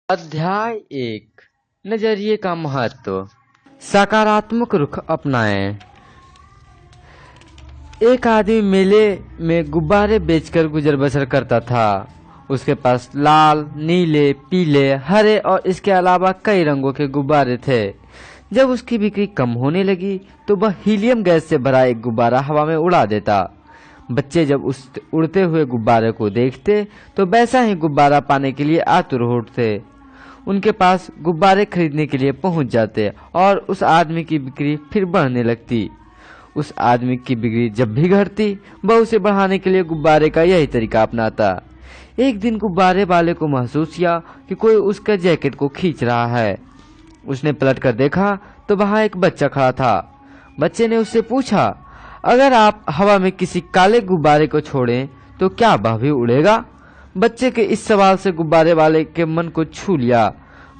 अध्याय 1 नजरिए का महत्व। सकारात्मक रुख अपनाएं। एक आदमी मेले में गुब्बारे बेचकर गुजर बसर करता था। उसके पास लाल, नीले, पीले, हरे और इसके अलावा कई रंगों के गुब्बारे थे। जब उसकी बिक्री कम होने लगी तो वह हीलियम गैस से भरा एक गुब्बारा हवा में उड़ा देता। बच्चे जब उस उड़ते हुए गुब्बारे को देखते तो वैसा ही गुब्बारा पाने के लिए आतुर हो उठते। उनके पास गुब्बारे खरीदने के लिए पहुंच जाते और उस आदमी की बिक्री फिर बढ़ने लगती। उस आदमी की बिक्री जब भी घटती वह उसे बढ़ाने के लिए गुब्बारे का यही तरीका अपनाता। एक दिन गुब्बारे वाले को महसूस किया कि कोई उसका जैकेट को खींच रहा है। उसने पलट कर देखा तो वहां एक बच्चा खड़ा था। बच्चे ने उससे पूछा, अगर आप हवा में किसी काले गुब्बारे को छोड़ें तो क्या वह भी उड़ेगा? बच्चे के इस सवाल से गुब्बारे वाले के मन को छू लिया।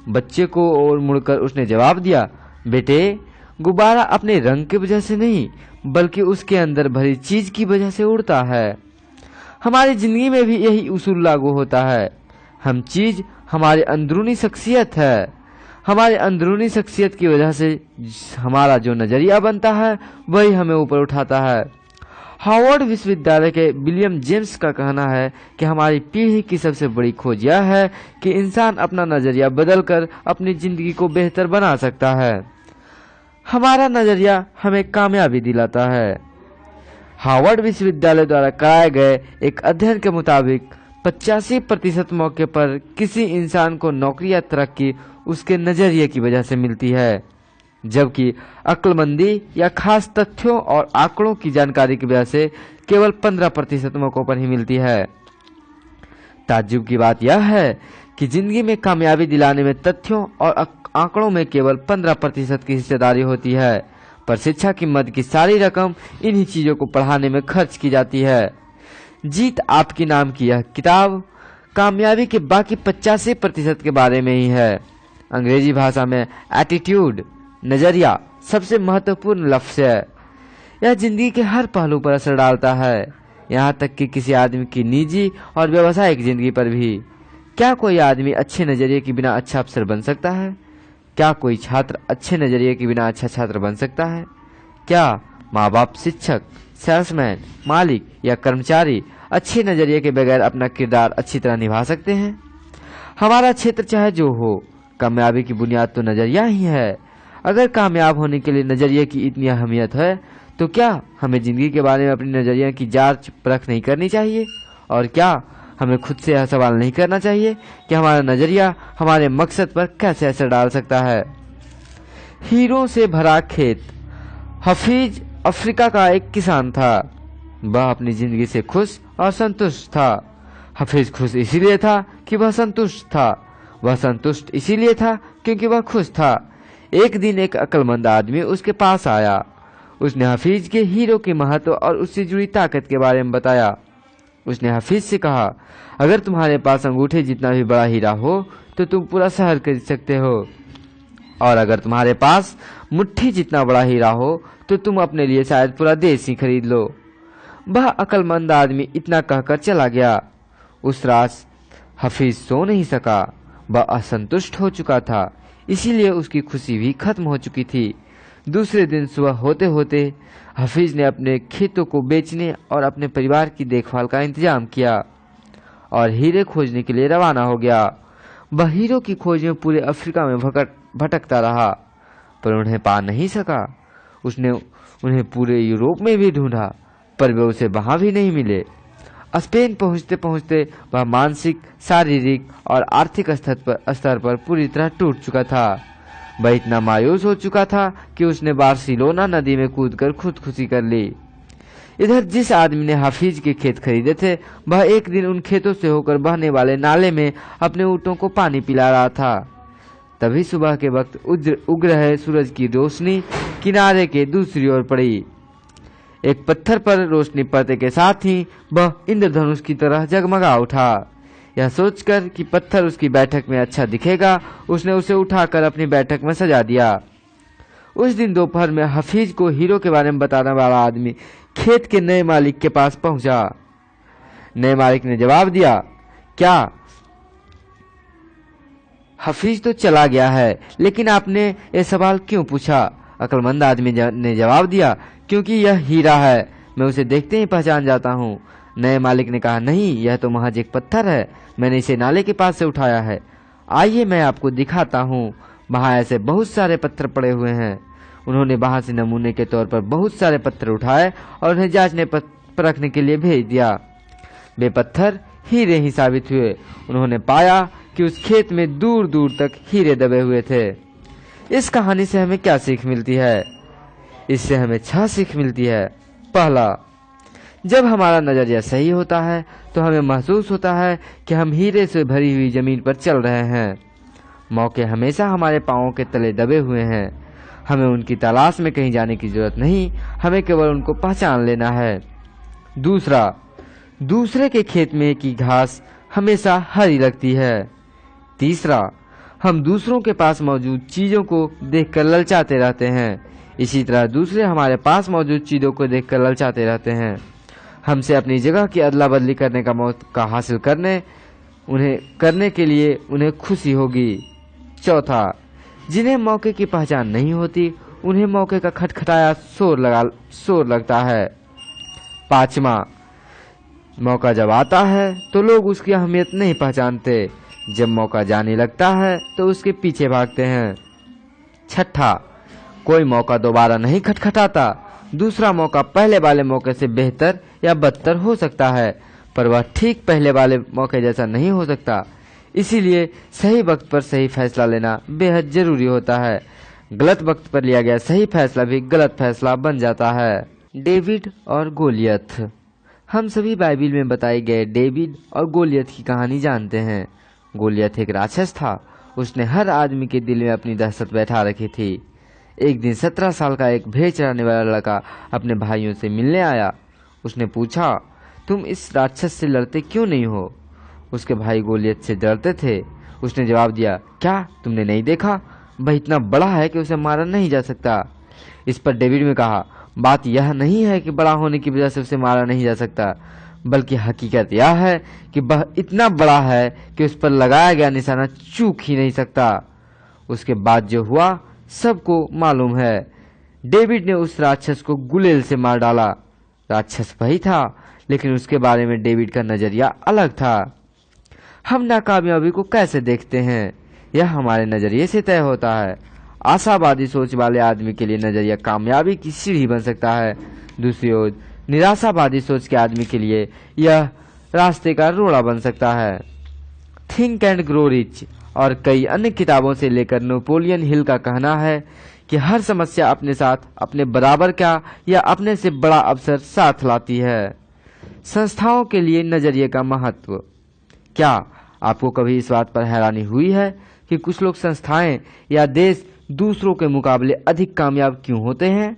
बच्चे को और मुड़कर उसने जवाब दिया, बेटे, गुब्बारा अपने रंग की वजह से नहीं बल्कि उसके अंदर भरी चीज की वजह से उड़ता है। हमारी जिंदगी में भी यही उसूल लागू होता है। हम चीज हमारी अंदरूनी शख्सियत है। हमारी अंदरूनी शख्सियत की वजह से हमारा जो नजरिया बनता है वही हमें ऊपर उठाता है। हार्वर्ड विश्वविद्यालय के विलियम जेम्स का कहना है कि हमारी पीढ़ी की सबसे बड़ी खोज यह है कि इंसान अपना नजरिया बदलकर अपनी जिंदगी को बेहतर बना सकता है। हमारा नजरिया हमें कामयाबी दिलाता है। हार्वर्ड विश्वविद्यालय द्वारा कराए गए एक अध्ययन के मुताबिक 85% मौके पर किसी इंसान को नौकरी या तरक्की उसके नजरिए की वजह से मिलती है, जबकि अक्लमंदी या खास तथ्यों और आंकड़ों की जानकारी की वजह से केवल 15% मौकों पर ही मिलती है। ताज्जुब की बात यह है कि जिंदगी में कामयाबी दिलाने में तथ्यों और आंकड़ों में केवल 15% की हिस्सेदारी होती है, पर शिक्षा की मद की सारी रकम इन्हीं चीजों को पढ़ाने में खर्च की जाती है। जीत आपकी नाम की यह किताब कामयाबी के बाकी 85% के बारे में ही है। अंग्रेजी भाषा में एटीट्यूड, नजरिया, सबसे महत्वपूर्ण लफ्ज है। यह जिंदगी के हर पहलू पर असर डालता है, यहाँ तक कि किसी आदमी की निजी और व्यावसायिक जिंदगी पर भी। क्या कोई आदमी अच्छे नजरिए के बिना अच्छा अफसर बन सकता है? क्या कोई छात्र अच्छे नजरिए के बिना अच्छा छात्र बन सकता है? क्या माँ बाप, शिक्षक, सेल्समैन, मालिक या कर्मचारी अच्छे नजरिए के बगैर अपना किरदार अच्छी तरह निभा सकते हैं? हमारा क्षेत्र चाहे जो हो, कामयाबी की बुनियाद तो नजरिया ही है। अगर कामयाब होने के लिए नजरिए की इतनी अहमियत है तो क्या हमें जिंदगी के बारे में अपनी नजरिया की जांच परख नहीं करनी चाहिए? और क्या हमें खुद से यह सवाल नहीं करना चाहिए कि हमारा नजरिया हमारे मकसद पर कैसे असर डाल सकता है? हीरों से भरा खेत। हफीज अफ्रीका का एक किसान था। वह अपनी जिंदगी से खुश और संतुष्ट था। हफीज खुश इसीलिए था कि वह संतुष्ट था। वह संतुष्ट इसीलिए था क्योंकि वह खुश था। एक दिन एक अक्लमंद आदमी उसके पास आया। उसने हफीज के हीरो के महत्व और उससे जुड़ी ताकत के बारे में बताया। उसने हफीज से कहा, अगर तुम्हारे पास अंगूठे जितना भी बड़ा हीरा हो तो तुम पूरा शहर खरीद सकते हो, और अगर तुम्हारे पास मुट्ठी जितना बड़ा हीरा हो तो तुम अपने लिए शायद पूरा देश ही खरीद लो। वह अक्लमंद आदमी इतना कहकर चला गया। उस रात हफीज सो नहीं सका। वह असंतुष्ट हो चुका था, इसीलिए उसकी खुशी भी खत्म हो चुकी थी। दूसरे दिन सुबह होते होते हफीज ने अपने खेतों को बेचने और अपने परिवार की देखभाल का इंतजाम किया और हीरे खोजने के लिए रवाना हो गया। वह हीरो की खोज में पूरे अफ्रीका में भटकता रहा, पर उन्हें पा नहीं सका। उसने उन्हें पूरे यूरोप में भी ढूंढा, पर वे उसे वहां भी नहीं मिले। स्पेन पहुंचते पहुंचते वह मानसिक, शारीरिक और आर्थिक स्तर पर पूरी तरह टूट चुका था। वह इतना मायूस हो चुका था कि उसने बार्सिलोना नदी में कूदकर खुदकुशी कर ली। इधर जिस आदमी ने हफीज के खेत खरीदे थे वह एक दिन उन खेतों से होकर बहने वाले नाले में अपने ऊँटों को पानी पिला रहा था। तभी सुबह के वक्त उग रहे सूरज की रोशनी किनारे के दूसरी ओर पड़ी। एक पत्थर पर रोशनी पड़ने के साथ ही वह इंद्रधनुष की तरह जगमगा उठा। यह सोचकर कि पत्थर उसकी बैठक में अच्छा दिखेगा, उसने उसे उठाकर अपनी बैठक में सजा दिया। उस दिन दोपहर में हफीज को हीरो के बारे में बताने वाला आदमी खेत के नए मालिक के पास पहुंचा। नए मालिक ने जवाब दिया, क्या हफीज तो चला गया है, लेकिन आपने ये सवाल क्यों पूछा? अक्लमंद आदमी ने जवाब दिया, क्योंकि यह हीरा है, मैं उसे देखते ही पहचान जाता हूँ। नए मालिक ने कहा, नहीं, यह तो महज एक पत्थर है, मैंने इसे नाले के पास से उठाया है। आइए मैं आपको दिखाता हूँ, वहाँ ऐसे बहुत सारे पत्थर पड़े हुए हैं। उन्होंने वहाँ से नमूने के तौर पर बहुत सारे पत्थर उठाए और उन्हें जांचने परखने के लिए भेज दिया। वे पत्थर हीरे ही साबित हुए। उन्होंने पाया कि उस खेत में दूर दूर तक हीरे दबे हुए थे। इस कहानी से हमें क्या सीख मिलती है? इससे हमें 6 सीख मिलती है। पहला, जब हमारा नजरिया सही होता है तो हमें महसूस होता है कि हम हीरे से भरी हुई जमीन पर चल रहे हैं। मौके हमेशा हमारे पांवों के तले दबे हुए हैं। हमें उनकी तलाश में कहीं जाने की जरूरत नहीं, हमें केवल उनको पहचान लेना है। दूसरा, दूसरे के खेत में की घास हमेशा हरी लगती है। तीसरा, हम दूसरों के पास मौजूद चीजों को देखकर ललचाते रहते हैं, इसी तरह दूसरे हमारे पास मौजूद चीजों को देखकर ललचाते रहते हैं। हमसे अपनी जगह की अदला बदली करने का मौका हासिल करने के लिए उन्हें खुशी होगी। चौथा, जिन्हें मौके की पहचान नहीं होती उन्हें मौके का खटखटाया शोर लगता है। पांचवा, मौका जब आता है तो लोग उसकी अहमियत नहीं पहचानते, जब मौका जाने लगता है तो उसके पीछे भागते हैं। छठा, कोई मौका दोबारा नहीं खटखटाता। दूसरा मौका पहले वाले मौके से बेहतर या बदतर हो सकता है, पर वह ठीक पहले वाले मौके जैसा नहीं हो सकता। इसीलिए सही वक्त पर सही फैसला लेना बेहद जरूरी होता है। गलत वक्त पर लिया गया सही फैसला भी गलत फैसला बन जाता है। डेविड और गोलियत। हम सभी बाइबिल में बताए गए डेविड और गोलियत की कहानी जानते हैं। गोलियत एक राक्षस था। उसने हर आदमी के दिल में अपनी दहशत बैठा रखी थी। एक दिन 17 साल का एक भेड़ चराने वाला लड़का अपने भाइयों से मिलने आया। उसने पूछा, तुम इस राक्षस से लड़ते क्यों नहीं हो? उसके भाई गोलियत से डरते थे। उसने जवाब दिया, क्या तुमने नहीं देखा? वह इतना बड़ा है कि उसे मारा नहीं जा सकता। इस पर डेविड ने कहा, बात यह नहीं है कि बड़ा होने की वजह से उसे मारा नहीं जा सकता, बल्कि हकीकत यह है कि वह इतना बड़ा है कि उस पर लगाया गया निशाना चूक ही नहीं सकता। उसके बाद जो हुआ सबको मालूम है। डेविड ने उस राक्षस को गुलेल से मार डाला। राक्षस वही था, लेकिन उसके बारे में डेविड का नजरिया अलग था। हम नाकामयाबी को कैसे देखते हैं, यह हमारे नजरिए से तय होता है। आशावादी सोच वाले आदमी के लिए नजरिया कामयाबी की सीढ़ी बन सकता है। दूसरी ओर निराशावादी सोच के आदमी के लिए यह रास्ते का रोड़ा बन सकता है। थिंक एंड ग्रो रिच और कई अन्य किताबों से लेकर नेपोलियन हिल का कहना है कि हर समस्या अपने साथ अपने बराबर का या अपने से बड़ा अवसर साथ लाती है। संस्थाओं के लिए नजरिए का महत्व। क्या आपको कभी इस बात पर हैरानी हुई है कि कुछ लोग संस्थाएं या देश दूसरों के मुकाबले अधिक कामयाब क्यों होते हैं?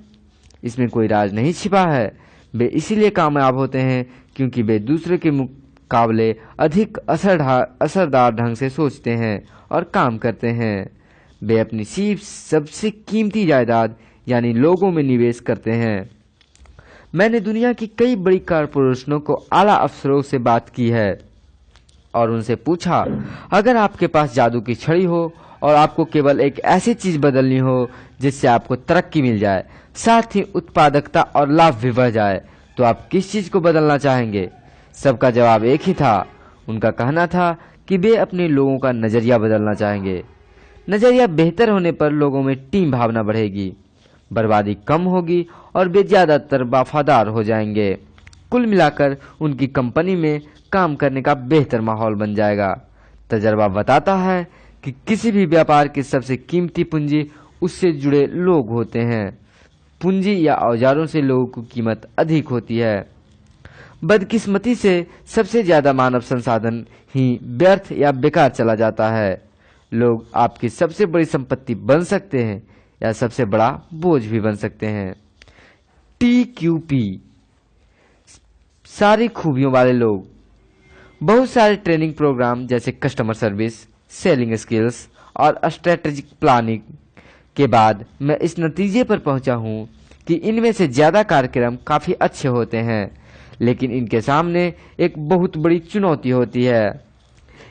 इसमें कोई राज नहीं छिपा है। वे इसीलिए कामयाब होते हैं क्योंकि वे दूसरे के मुकाबले अधिक असरदार ढंग से सोचते हैं और काम करते हैं। वे अपनी सिर्फ सबसे कीमती जायदाद यानी लोगों में निवेश करते हैं। मैंने दुनिया की कई बड़ी कॉरपोरेशनों को आला अफसरों से बात की है और उनसे पूछा, अगर आपके पास जादू की छड़ी हो और आपको केवल एक ऐसी चीज बदलनी हो जिससे आपको तरक्की मिल जाए, साथ ही उत्पादकता और लाभ भी बढ़ जाए, तो आप किस चीज को बदलना चाहेंगे? सबका जवाब एक ही था। उनका कहना था कि वे अपने लोगों का नजरिया बदलना चाहेंगे। नजरिया बेहतर होने पर लोगों में टीम भावना बढ़ेगी, बर्बादी कम होगी और वे ज्यादातर वफादार हो जाएंगे। कुल मिलाकर उनकी कंपनी में काम करने का बेहतर माहौल बन जाएगा। तजर्बा बताता है कि किसी भी व्यापार की सबसे कीमती पूंजी उससे जुड़े लोग होते हैं। पूंजी या औजारों से लोगों की कीमत अधिक होती है। बदकिस्मती से सबसे ज्यादा मानव संसाधन ही व्यर्थ या बेकार चला जाता है। लोग आपकी सबसे बड़ी संपत्ति बन सकते हैं या सबसे बड़ा बोझ भी बन सकते हैं। TQP, सारी खूबियों वाले लोग। बहुत सारे ट्रेनिंग प्रोग्राम जैसे कस्टमर सर्विस, सेलिंग स्किल्स और स्ट्रेटेजिक प्लानिंग के बाद मैं इस नतीजे पर पहुंचा हूं कि इनमें से ज्यादा कार्यक्रम काफी अच्छे होते हैं, लेकिन इनके सामने एक बहुत बड़ी चुनौती होती है।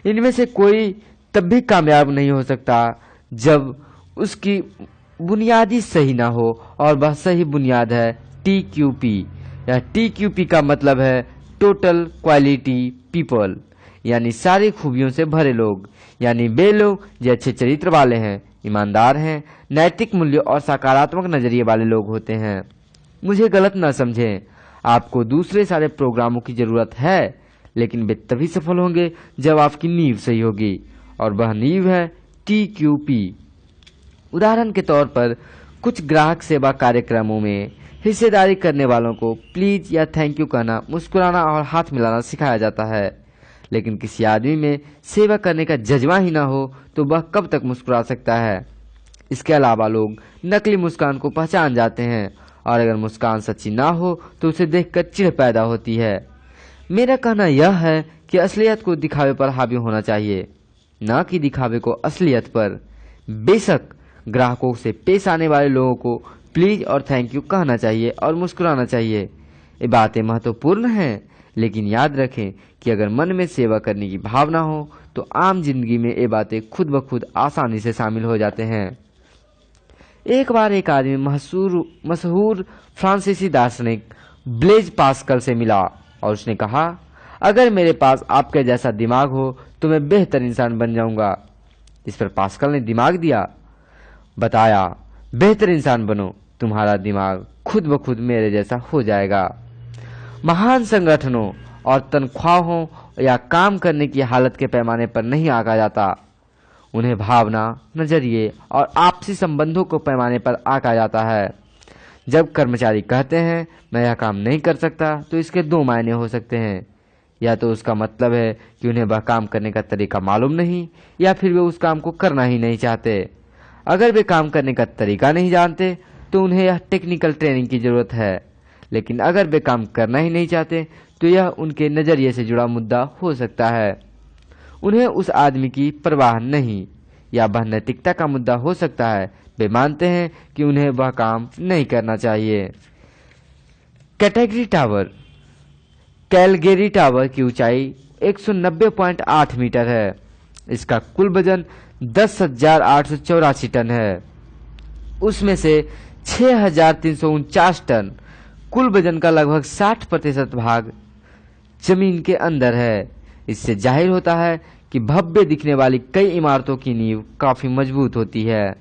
इनमें से कोई तब भी कामयाब नहीं हो सकता जब उसकी बुनियादी सही ना हो, और वह सही बुनियाद है TQP। या TQP का मतलब है टोटल क्वालिटी पीपल, यानी सारी खूबियों से भरे लोग, यानी वे लोग जो अच्छे चरित्र वाले हैं, ईमानदार हैं, नैतिक मूल्य और सकारात्मक नजरिए वाले लोग होते हैं। मुझे गलत न समझें, आपको दूसरे सारे प्रोग्रामों की जरूरत है, लेकिन वे तभी सफल होंगे जब आपकी नींव सही होगी, और वह नींव है TQP। उदाहरण के तौर पर कुछ ग्राहक सेवा कार्यक्रमों में हिस्सेदारी करने वालों को प्लीज या थैंक यू कहना, मुस्कुराना और हाथ मिलाना सिखाया जाता है, लेकिन किसी आदमी में सेवा करने का जज्बा ही ना हो तो वह कब तक मुस्कुरा सकता है। इसके अलावा लोग नकली मुस्कान को पहचान जाते हैं, और अगर मुस्कान सच्ची ना हो तो उसे देखकर चिढ़ पैदा होती है। मेरा कहना यह है कि असलियत को दिखावे पर हावी होना चाहिए, न कि दिखावे को असलियत पर। बेशक ग्राहकों से पेश आने वाले लोगों को प्लीज और थैंक यू कहना चाहिए और मुस्कुराना चाहिए, ये बातें महत्वपूर्ण हैं, लेकिन याद रखें कि अगर मन में सेवा करने की भावना हो तो आम जिंदगी में ये बातें खुद ब खुद आसानी से शामिल हो जाते हैं। एक बार एक आदमी मशहूर फ्रांसीसी दार्शनिक ब्लेज पास्कल से मिला और उसने कहा, अगर मेरे पास आपके जैसा दिमाग हो तो मैं बेहतर इंसान बन जाऊंगा। इस पर पास्कल ने दिमाग दिया, बताया, बेहतर इंसान बनो, तुम्हारा दिमाग खुद ब खुद मेरे जैसा हो जाएगा। महान संगठनों और तनख्वाहों या काम करने की हालत के पैमाने पर नहीं आंका जाता, उन्हें भावना, नजरिए और आपसी संबंधों को पैमाने पर आंका जाता है। जब कर्मचारी कहते हैं मैं यह काम नहीं कर सकता, तो इसके दो मायने हो सकते हैं, या तो उसका मतलब है कि उन्हें वह काम करने का तरीका मालूम नहीं, या फिर वे उस काम को करना ही नहीं चाहते। अगर वे काम करने का तरीका नहीं जानते तो उन्हें यह टेक्निकल ट्रेनिंग की जरूरत है, लेकिन अगर वे काम करना ही नहीं चाहते तो यह उनके नजरिए से जुड़ा मुद्दा हो सकता है। उन्हें उस आदमी की परवाह नहीं, या वह नैतिकता का मुद्दा हो सकता है, वे मानते हैं कि उन्हें वह काम नहीं करना चाहिए। कैलगेरी टावर की ऊंचाई 190.8 मीटर है। इसका कुल वजन 10,884 टन है। उसमें से 6,349 टन कुल वजन का लगभग 60% भाग जमीन के अंदर है। इससे जाहिर होता है कि भव्य दिखने वाली कई इमारतों की नींव काफी मजबूत होती है।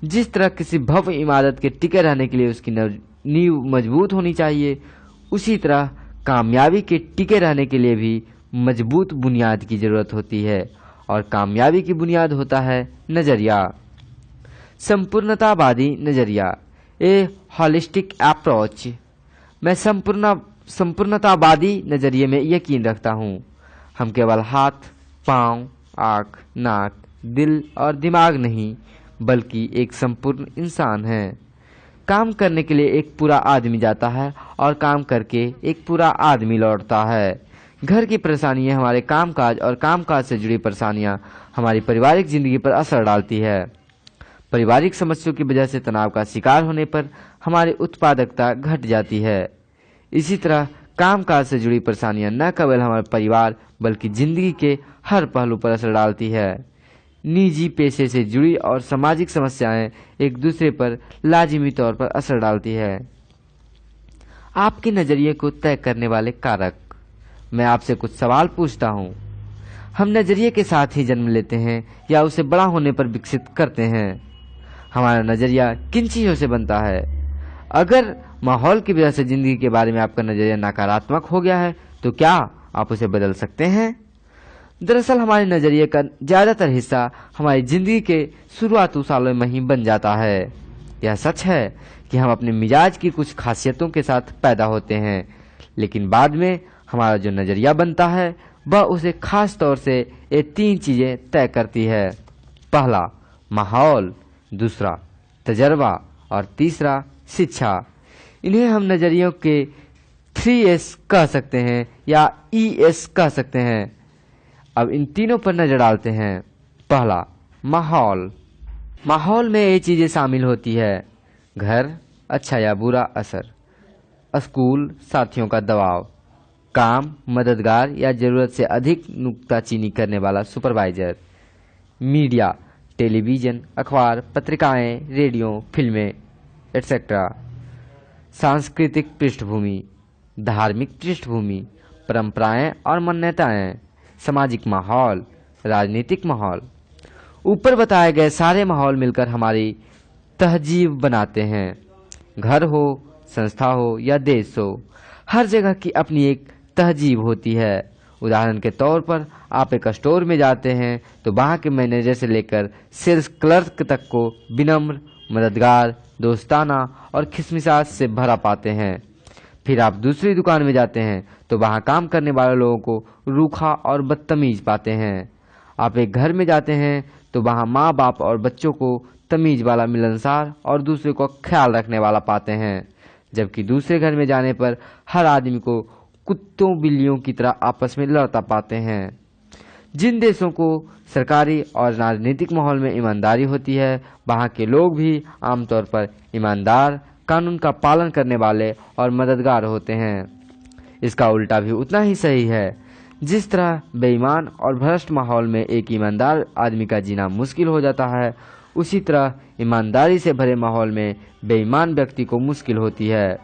जिस तरह किसी भव्य इमारत के टिके रहने के लिए उसकी नींव मजबूत होनी चाहिए, उसी तरह कामयाबी के टिके रहने के लिए भी मजबूत बुनियाद की जरूरत होती है, और कामयाबी की बुनियाद होता है नजरिया। संपूर्णतावादी नजरिया, ए हॉलिस्टिक अप्रोच। मैं संपूर्णतावादी नजरिए में यकीन रखता हूँ। हम केवल हाथ, पांव, आँख, नाक, दिल और दिमाग नहीं, बल्कि एक संपूर्ण इंसान है। काम करने के लिए एक पूरा आदमी जाता है और काम करके एक पूरा आदमी लौटता है। घर की परेशानियां, हमारे कामकाज और कामकाज से जुड़ी परेशानियां हमारी पारिवारिक जिंदगी पर असर डालती है। पारिवारिक समस्याओं की वजह से तनाव का शिकार होने पर हमारी उत्पादकता घट जाती है। इसी तरह कामकाज से जुड़ी परेशानियां न केवल हमारे परिवार बल्कि जिंदगी के हर पहलू पर असर डालती है। निजी पेशे से जुड़ी और सामाजिक समस्याएं एक दूसरे पर लाजिमी तौर पर असर डालती है। आपके नजरिए को तय करने वाले कारक। मैं आपसे कुछ सवाल पूछता हूँ। हम नजरिए के साथ ही जन्म लेते हैं या उसे बड़ा होने पर विकसित करते हैं? हमारा नजरिया किन चीजों से बनता है? अगर माहौल की वजह से जिंदगी के बारे में आपका नजरिया नकारात्मक हो गया है तो क्या आप उसे बदल सकते हैं? दरअसल हमारे नजरिए का ज्यादातर हिस्सा हमारी जिंदगी के शुरुआती सालों में ही बन जाता है। यह सच है कि हम अपने मिजाज की कुछ खासियतों के साथ पैदा होते हैं, लेकिन बाद में हमारा जो नजरिया बनता है वह उसे खास तौर से ये 3 चीजें तय करती है। पहला माहौल, दूसरा तजर्बा और तीसरा शिक्षा। इन्हें हम नजरियों के 3S कह सकते हैं या ES कह सकते हैं। अब इन तीनों पर नजर डालते हैं। पहला माहौल। माहौल में ये चीजें शामिल होती है: घर, अच्छा या बुरा असर, स्कूल, साथियों का दबाव, काम, मददगार या जरूरत से अधिक नुक्ताचीनी करने वाला सुपरवाइजर, मीडिया, टेलीविज़न, अखबार, पत्रिकाएं, रेडियो, फिल्में एटसेट्रा। सांस्कृतिक पृष्ठभूमि, धार्मिक पृष्ठभूमि, परंपराएं और मान्यताएं, सामाजिक माहौल, राजनीतिक माहौल। ऊपर बताए गए सारे माहौल मिलकर हमारी तहजीब बनाते हैं। घर हो, संस्था हो या देश हो, हर जगह की अपनी एक तहजीब होती है। उदाहरण के तौर पर आप एक स्टोर में जाते हैं तो वहाँ के मैनेजर से लेकर सेल्स क्लर्क तक को विनम्र, मददगार, दोस्ताना और खिसमिसाहट से भरा पाते हैं। फिर आप दूसरी दुकान में जाते हैं तो वहाँ काम करने वाले लोगों को रूखा और बदतमीज पाते हैं। आप एक घर में जाते हैं तो वहाँ माँ बाप और बच्चों को तमीज वाला, मिलनसार और दूसरे को ख्याल रखने वाला पाते हैं, जबकि दूसरे घर में जाने पर हर आदमी को कुत्तों बिल्लियों की तरह आपस में लड़ता पाते हैं। जिन देशों को सरकारी और राजनीतिक माहौल में ईमानदारी होती है, वहाँ के लोग भी आमतौर पर ईमानदार, कानून का पालन करने वाले और मददगार होते हैं। इसका उल्टा भी उतना ही सही है। जिस तरह बेईमान और भ्रष्ट माहौल में एक ईमानदार आदमी का जीना मुश्किल हो जाता है, उसी तरह ईमानदारी से भरे माहौल में बेईमान व्यक्ति को मुश्किल होती है।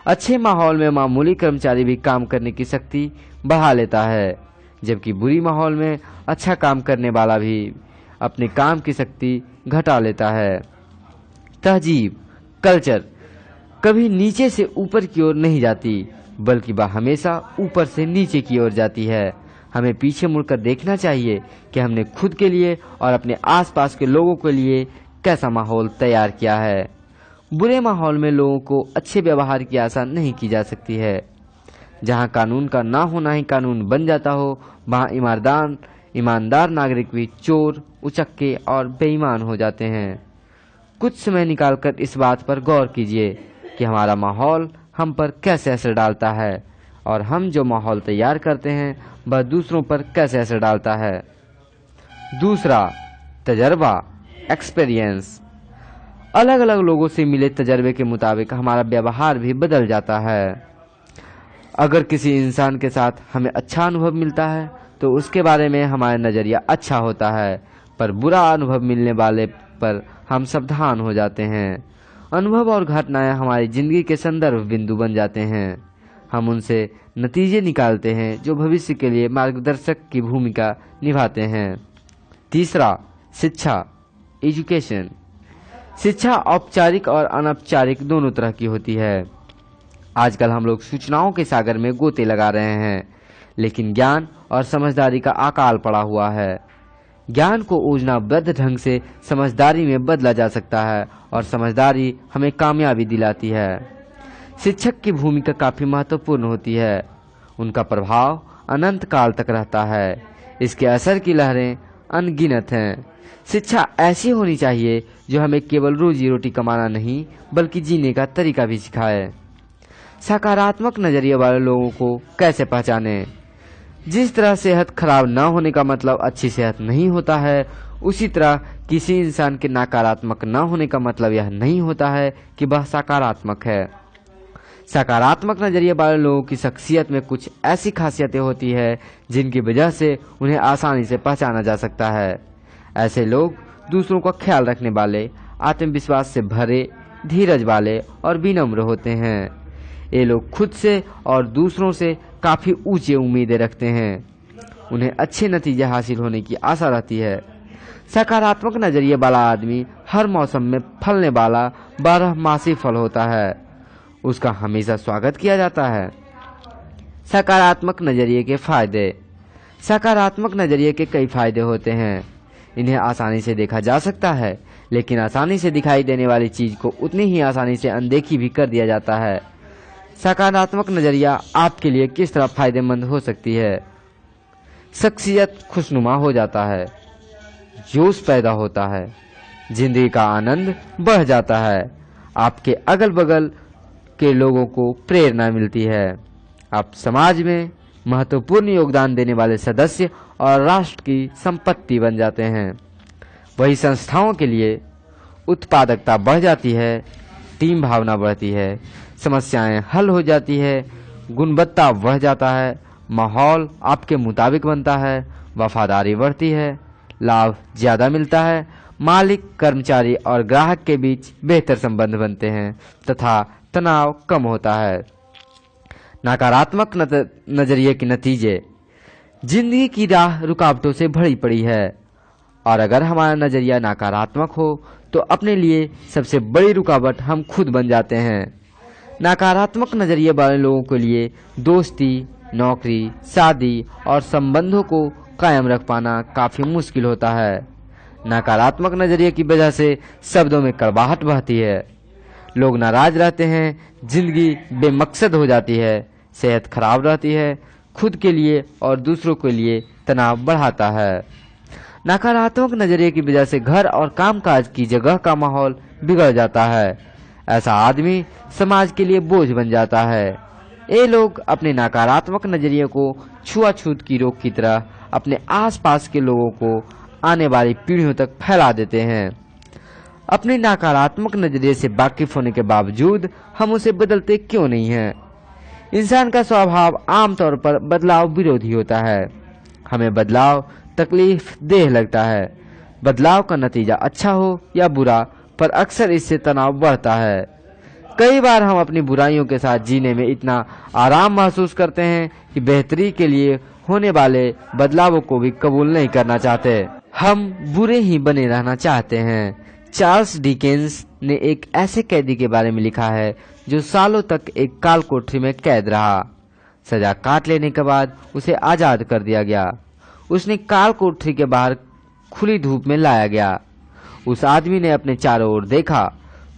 अच्छे माहौल में मामूली कर्मचारी भी काम करने की शक्ति बढ़ा लेता है, जबकि बुरी माहौल में अच्छा काम करने वाला भी अपने काम की शक्ति घटा लेता है। तहजीब, कल्चर कभी नीचे से ऊपर की ओर नहीं जाती, बल्कि वह हमेशा ऊपर से नीचे की ओर जाती है। हमें पीछे मुड़कर देखना चाहिए कि हमने खुद के लिए और अपने आसपास के लोगों के लिए कैसा माहौल तैयार किया है। बुरे माहौल में लोगों को अच्छे व्यवहार की आशा नहीं की जा सकती है। जहाँ कानून का ना होना ही कानून बन जाता हो, वहाँ ईमानदार नागरिक भी चोर, उचक्के और बेईमान हो जाते हैं। कुछ समय निकालकर इस बात पर गौर कीजिए कि हमारा माहौल हम पर कैसे असर डालता है और हम जो माहौल तैयार करते हैं वह दूसरों पर कैसे असर डालता है। दूसरा, तजर्बा, एक्सपीरियंस। अलग अलग लोगों से मिले तजर्बे के मुताबिक हमारा व्यवहार भी बदल जाता है। अगर किसी इंसान के साथ हमें अच्छा अनुभव मिलता है तो उसके बारे में हमारा नज़रिया अच्छा होता है, पर बुरा अनुभव मिलने वाले पर हम सावधान हो जाते हैं। अनुभव और घटनाएं हमारी जिंदगी के संदर्भ बिंदु बन जाते हैं। हम उनसे नतीजे निकालते हैं जो भविष्य के लिए मार्गदर्शक की भूमिका निभाते हैं। तीसरा, शिक्षा, एजुकेशन। शिक्षा औपचारिक और अनौपचारिक दोनों तरह की होती है। आजकल हम लोग सूचनाओं के सागर में गोते लगा रहे हैं, लेकिन ज्ञान और समझदारी का अकाल पड़ा हुआ है। ज्ञान को योजनाबद्ध ढंग से समझदारी में बदला जा सकता है और समझदारी हमें कामयाबी दिलाती है। शिक्षक की भूमिका काफी महत्वपूर्ण होती है। उनका प्रभाव अनंत काल तक रहता है। इसके असर की लहरें अनगिनत हैं। शिक्षा ऐसी होनी चाहिए जो हमें केवल रोजी रोटी कमाना नहीं बल्कि जीने का तरीका भी सिखाए। सकारात्मक नजरिए वाले लोगों को कैसे पहचानें? जिस तरह सेहत खराब न होने का मतलब अच्छी सेहत नहीं होता है, उसी तरह किसी इंसान के नकारात्मक न होने का मतलब यह नहीं होता है कि वह सकारात्मक है। सकारात्मक नजरिए वाले लोगों की शख्सियत में कुछ ऐसी खासियतें होती है जिनकी वजह से उन्हें आसानी से पहचाना जा सकता है। ऐसे लोग दूसरों का ख्याल रखने वाले, आत्मविश्वास से भरे, धीरज वाले और विनम्र होते हैं। ये लोग खुद से और दूसरों से काफी ऊंची उम्मीदें रखते हैं। उन्हें अच्छे नतीजे हासिल होने की आशा रहती है। सकारात्मक नजरिए वाला आदमी हर मौसम में फलने वाला 12मासी फल होता है। उसका हमेशा स्वागत किया जाता है। सकारात्मक नजरिए के फायदे। सकारात्मक नजरिए के कई फायदे होते हैं। इन्हें आसानी से देखा जा सकता है, लेकिन आसानी से दिखाई देने वाली चीज को उतनी ही आसानी से अनदेखी भी कर दिया जाता है। सकारात्मक नजरिया आपके लिए किस तरह फायदेमंद हो सकती है? शख्सियत खुशनुमा हो जाता है, जोश पैदा होता है, जिंदगी का आनंद बढ़ जाता है, आपके अगल बगल के लोगों को प्रेरणा मिलती है, आप समाज में महत्वपूर्ण योगदान देने वाले सदस्य और राष्ट्र की संपत्ति बन जाते हैं। वही संस्थाओं के लिए उत्पादकता बढ़ जाती है, टीम भावना बढ़ती है, समस्याएं हल हो जाती है, गुणवत्ता बढ़ जाता है, माहौल आपके मुताबिक बनता है, वफादारी बढ़ती है, लाभ ज्यादा मिलता है, मालिक, कर्मचारी और ग्राहक के बीच बेहतर संबंध बनते हैं तथा तनाव कम होता है। नकारात्मक नजरिए के नतीजे। जिंदगी की राह रुकावटों से भरी पड़ी है और अगर हमारा नजरिया नकारात्मक हो तो अपने लिए सबसे बड़ी रुकावट हम खुद बन जाते हैं। नकारात्मक नजरिए वाले लोगों के लिए दोस्ती, नौकरी, शादी और संबंधों को कायम रख पाना काफी मुश्किल होता है। नकारात्मक नजरिए की वजह से शब्दों में कड़वाहट बहती है, लोग नाराज रहते हैं, जिंदगी बेमकसद हो जाती है, सेहत खराब रहती है, खुद के लिए और दूसरों के लिए तनाव बढ़ाता है। नकारात्मक नजरिए की वजह से घर और कामकाज की जगह का माहौल बिगड़ जाता है। ऐसा आदमी समाज के लिए बोझ बन जाता है। ये लोग अपने नकारात्मक नजरिए को छुआछूत की रोग की तरह अपने आसपास के लोगों को आने वाली पीढ़ियों तक फैला देते हैं। अपने नकारात्मक नजरिए से वाकिफ होने के बावजूद हम उसे बदलते क्यों नहीं हैं? इंसान का स्वभाव आमतौर पर बदलाव विरोधी होता है। हमें बदलाव तकलीफ देह लगता है। बदलाव का नतीजा अच्छा हो या बुरा, पर अक्सर इससे तनाव बढ़ता है। कई बार हम अपनी बुराइयों के साथ जीने में इतना आराम महसूस करते हैं कि बेहतरी के लिए होने वाले बदलावों को भी कबूल नहीं करना चाहते। हम बुरे ही बने रहना चाहते हैं। चार्ल्स डिकेंस ने एक ऐसे कैदी के बारे में लिखा है जो सालों तक एक काल कोठरी में कैद रहा। सजा काट लेने के बाद उसे आजाद कर दिया गया। उसने काल कोठरी के बाहर खुली धूप में लाया गया। उस आदमी ने अपने चारों ओर देखा।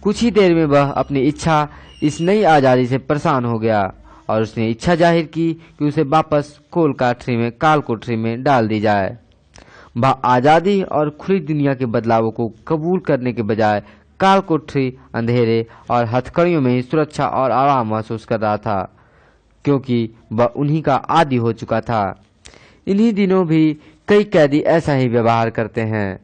कुछ ही देर में वह अपनी इच्छा इस नई आजादी से परेशान हो गया और उसने इच्छा जाहिर की कि उसे वापस काल कोठरी में डाल दी जाए। वह आजादी और खुली दुनिया के बदलावों को कबूल करने के बजाय काल कोठरी, अंधेरे और हथकड़ियों में ही सुरक्षा और आराम महसूस कर रहा था, क्योंकि वह उन्हीं का आदी हो चुका था। इन्हीं दिनों भी कई कैदी ऐसा ही व्यवहार करते हैं।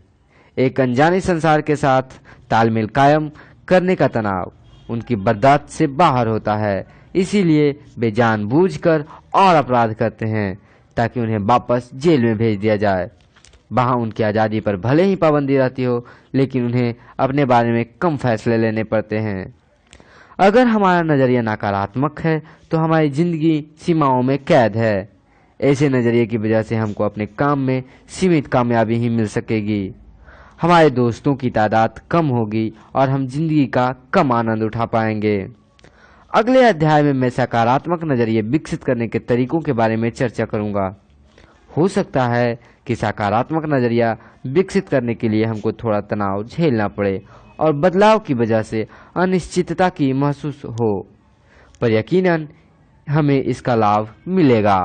एक अनजाने संसार के साथ तालमेल कायम करने का तनाव उनकी बर्दाश्त से बाहर होता है, इसीलिए वे जानबूझकर और अपराध करते हैं ताकि उन्हें वापस जेल में भेज दिया जाए। वहां उनकी आज़ादी पर भले ही पाबंदी रहती हो, लेकिन उन्हें अपने बारे में कम फैसले लेने पड़ते हैं। अगर हमारा नजरिया नकारात्मक है तो हमारी जिंदगी सीमाओं में कैद है। ऐसे नजरिए की वजह से हमको अपने काम में सीमित कामयाबी ही मिल सकेगी, हमारे दोस्तों की तादाद कम होगी और हम जिंदगी का कम आनंद उठा पाएंगे। अगले अध्याय में मैं सकारात्मक नजरिए विकसित करने के तरीकों के बारे में चर्चा करूंगा। हो सकता है कि सकारात्मक नजरिया विकसित करने के लिए हमको थोड़ा तनाव झेलना पड़े और बदलाव की वजह से अनिश्चितता की महसूस हो, पर यकीनन हमें इसका लाभ मिलेगा।